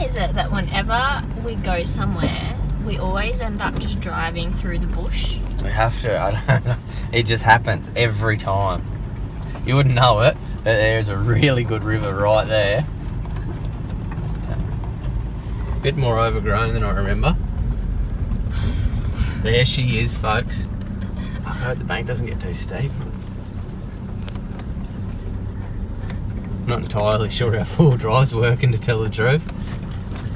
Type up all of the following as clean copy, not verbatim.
is it that whenever we go somewhere, we always end up just driving through the bush? We have to. I don't know. It just happens every time. You wouldn't know it, but there's a really good river right there. A bit more overgrown than I remember. There she is, folks. I hope the bank doesn't get too steep. Not entirely sure how 4-wheel drive's working, to tell the truth.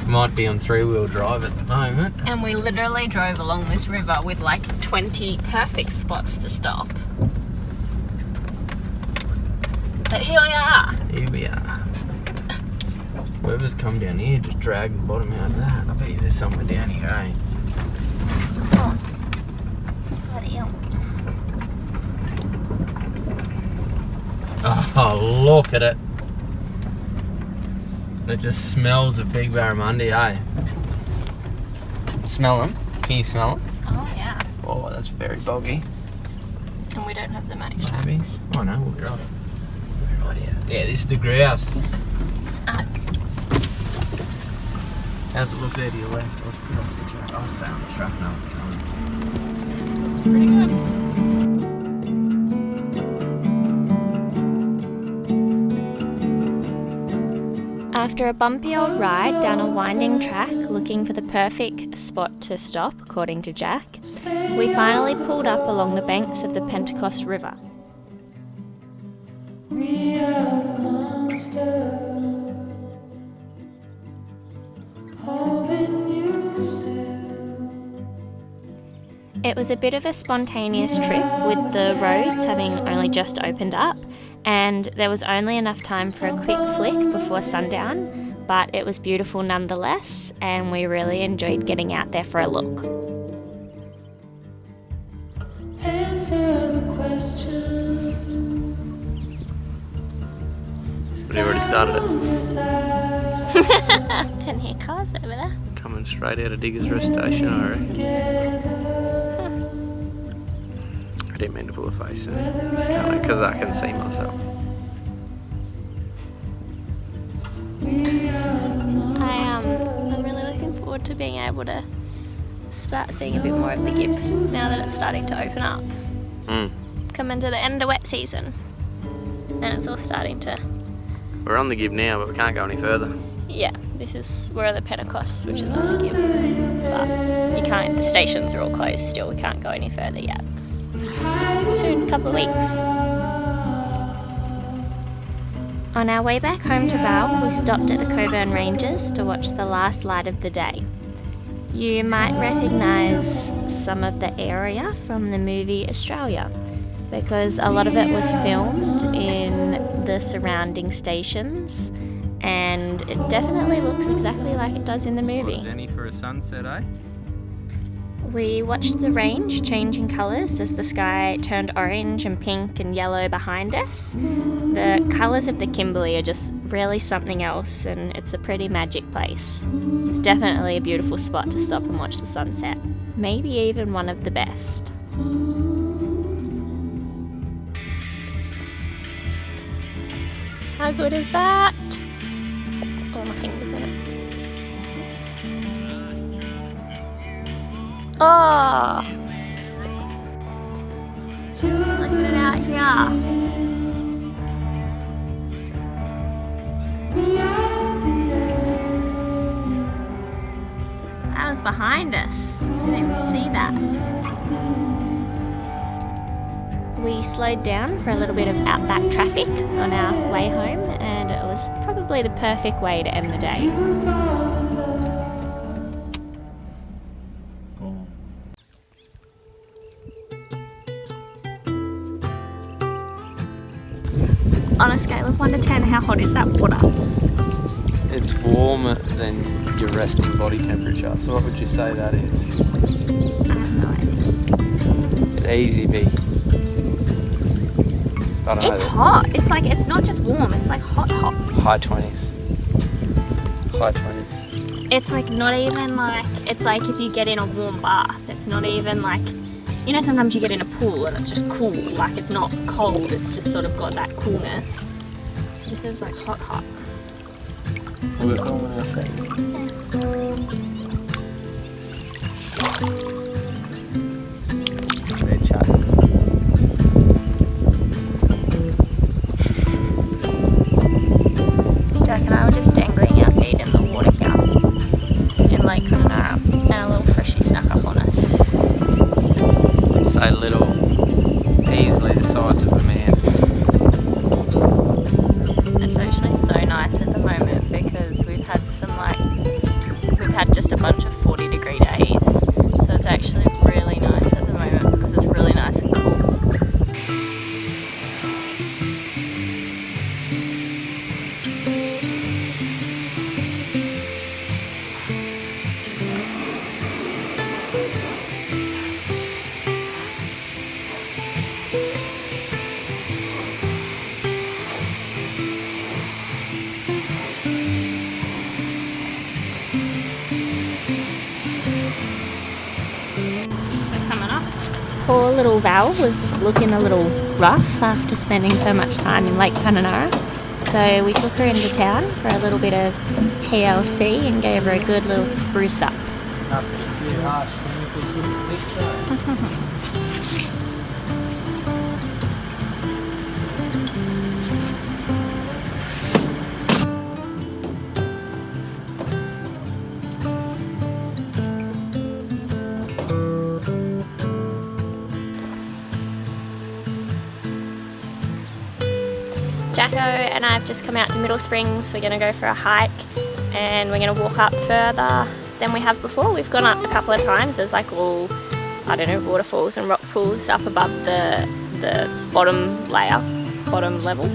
Might be on 3-wheel drive at the moment. And we literally drove along this river with like 20 perfect spots to stop. But here we are. Here we are. Whoever's come down here just dragged the bottom out of that. I bet you there's somewhere down here, eh? Oh. Bloody hell. Oh, look at it. It just smells of big barramundi, eh? Smell them? Can you smell them? Oh, yeah. Oh, that's very boggy. And we don't have the match Maybe. tags. Oh no, we'll be right. We'll be right here. Yeah, this is the grouse. How's it look there to your left? I'll stay on the track now, it's coming. It's pretty good. After a bumpy old ride down a winding track looking for the perfect spot to stop, according to Jack, we finally pulled up along the banks of the Pentecost River. We are the monsters, holding you still. It was a bit of a spontaneous trip with the roads having only just opened up, and there was only enough time for a quick flick before sundown, but it was beautiful nonetheless, and we really enjoyed getting out there for a look. Answer the question. But he already started it. Can hear cars over there. Coming straight out of Diggers Rest Station, I reckon. I didn't mean to pull a face in because I can see myself. I'm really looking forward to being able to start seeing a bit more of the Gib now that it's starting to open up. Coming to the end of wet season, and it's all starting to... We're on the Gib now, but we can't go any further. Yeah, we're at the Pentecost, which is on the Gib, but you can't. The stations are all closed still. We can't go any further yet. Soon, a couple of weeks. On our way back home to Val, we stopped at the Coburn Ranges to watch the last light of the day. You might recognise some of the area from the movie Australia, because a lot of it was filmed in the surrounding stations, and it definitely looks exactly like it does in the movie. Any for a sunset, eh? We watched the range change in colours as the sky turned orange and pink and yellow behind us. The colours of the Kimberley are just really something else, and it's a pretty magic place. It's definitely a beautiful spot to stop and watch the sunset. Maybe even one of the best. How good is that? Oh, my finger's in it. Oh! Look at it out here. That was behind us. Didn't even see that. We slowed down for a little bit of outback traffic on our way home, and it was probably the perfect way to end the day. On a scale of 1 to 10, how hot is that water? It's warmer than your resting body temperature. So what would you say that is? I have no idea. It'd easy be. I don't It's know. hot. It's like, it's not just warm, it's like hot. High 20s. High 20s. It's like not even like, it's like if you get in a warm bath. It's not even like, you know, sometimes you get in a pool and it's just cool. Like it's not cold, it's just sort of got that coolness. This is like hot. We're filming our feet. just a bunch of 40-degree days. So it's actually really nice at the moment because it's really nice and cool. Poor little Val was looking a little rough after spending so much time in Lake Kununurra. So we took her into town for a little bit of TLC and gave her a good little spruce up. Jacko and I have just come out to Middle Springs. We're going to go for a hike and we're going to walk up further than we have before. We've gone up a couple of times. There's like all, I don't know, waterfalls and rock pools up above the bottom level.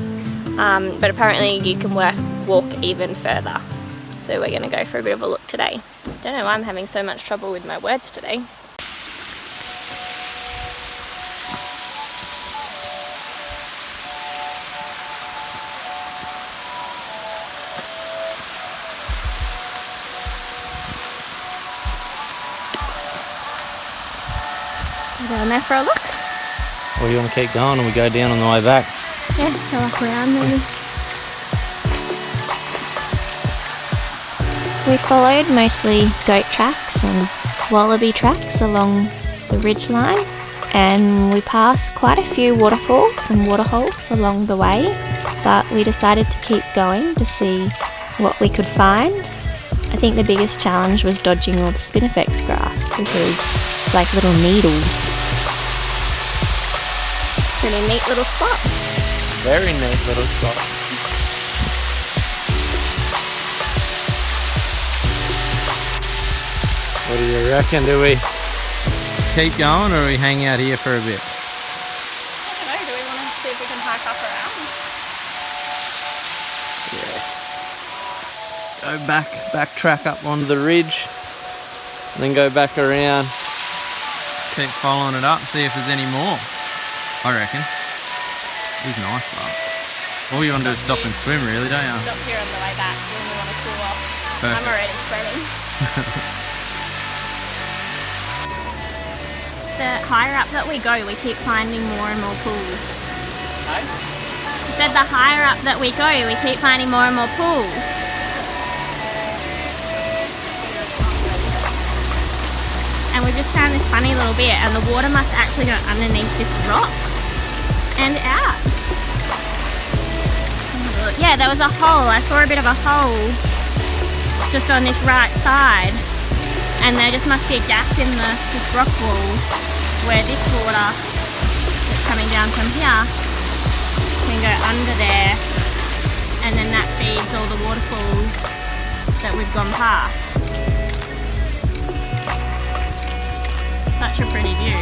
But apparently you can walk even further. So we're going to go for a bit of a look today. Don't know why I'm having so much trouble with my words today. Down there for a look. Or you want to keep going and we go down on the way back? Yeah, go up around maybe. We followed mostly goat tracks and wallaby tracks along the ridge line, and we passed quite a few waterfalls and waterholes along the way, but we decided to keep going to see what we could find. I think the biggest challenge was dodging all the spinifex grass because it's like little needles. Pretty neat little spot. Very neat little spot. What do you reckon? Do we keep going or we hang out here for a bit? I don't know, do we want to see if we can hike up around? Yeah. Go backtrack up onto the ridge, and then go back around. Keep following it up, see if there's any more. I reckon. It's nice, but all you want to do is stop and swim, really, don't you? Stop here on the way back when we want to cool off. Perfect. I'm already sweating. The higher up that we go, we keep finding more and more pools. Hey? I said the higher up that we go, we keep finding more and more pools. And we've just found this funny little bit, and the water must actually go underneath this rock and out. Yeah, there was a hole. I saw a bit of a hole just on this right side, and there just must be a gap in this rock wall where this water that's coming down from here can go under there, and then that feeds all the waterfalls that we've gone past. Such a pretty view.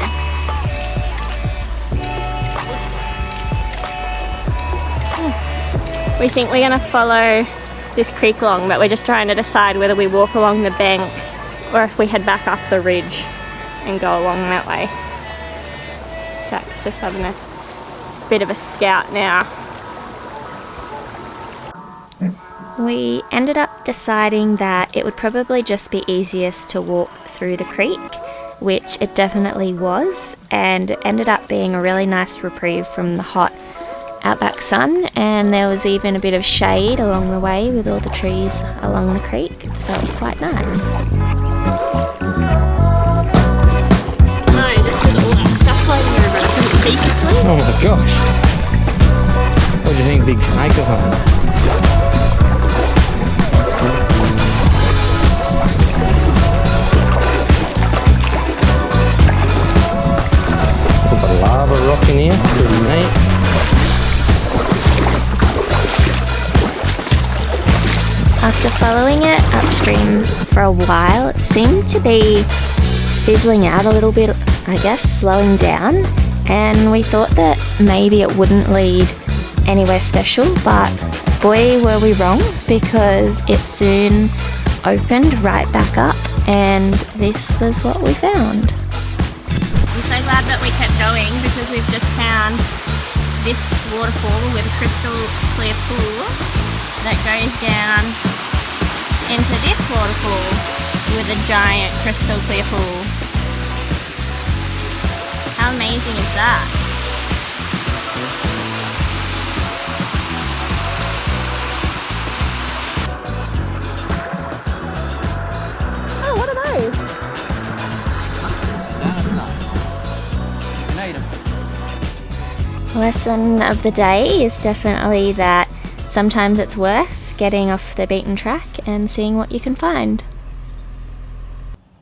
We think we're going to follow this creek along, but we're just trying to decide whether we walk along the bank or if we head back up the ridge and go along that way. Jack's just having a bit of a scout now. We ended up deciding that it would probably just be easiest to walk through the creek, which it definitely was, and it ended up being a really nice reprieve from the hot outback sun, and there was even a bit of shade along the way with all the trees along the creek, so it was quite nice. No, just with all that stuff floating over, I couldn't see quickly. Oh my gosh. What do you think, big snake or something? Lava rock in here, pretty neat. After following it upstream stream for a while. It seemed to be fizzling out a little bit, I guess, slowing down, and we thought that maybe it wouldn't lead anywhere special, but boy were we wrong, because it soon opened right back up, and this was what we found. I'm so glad that we kept going, because we've just found this waterfall with a crystal clear pool that goes down into this waterfall with a giant crystal clear pool. How amazing is that? Oh, what are those? Lesson of the day is definitely that sometimes it's worth getting off the beaten track and seeing what you can find.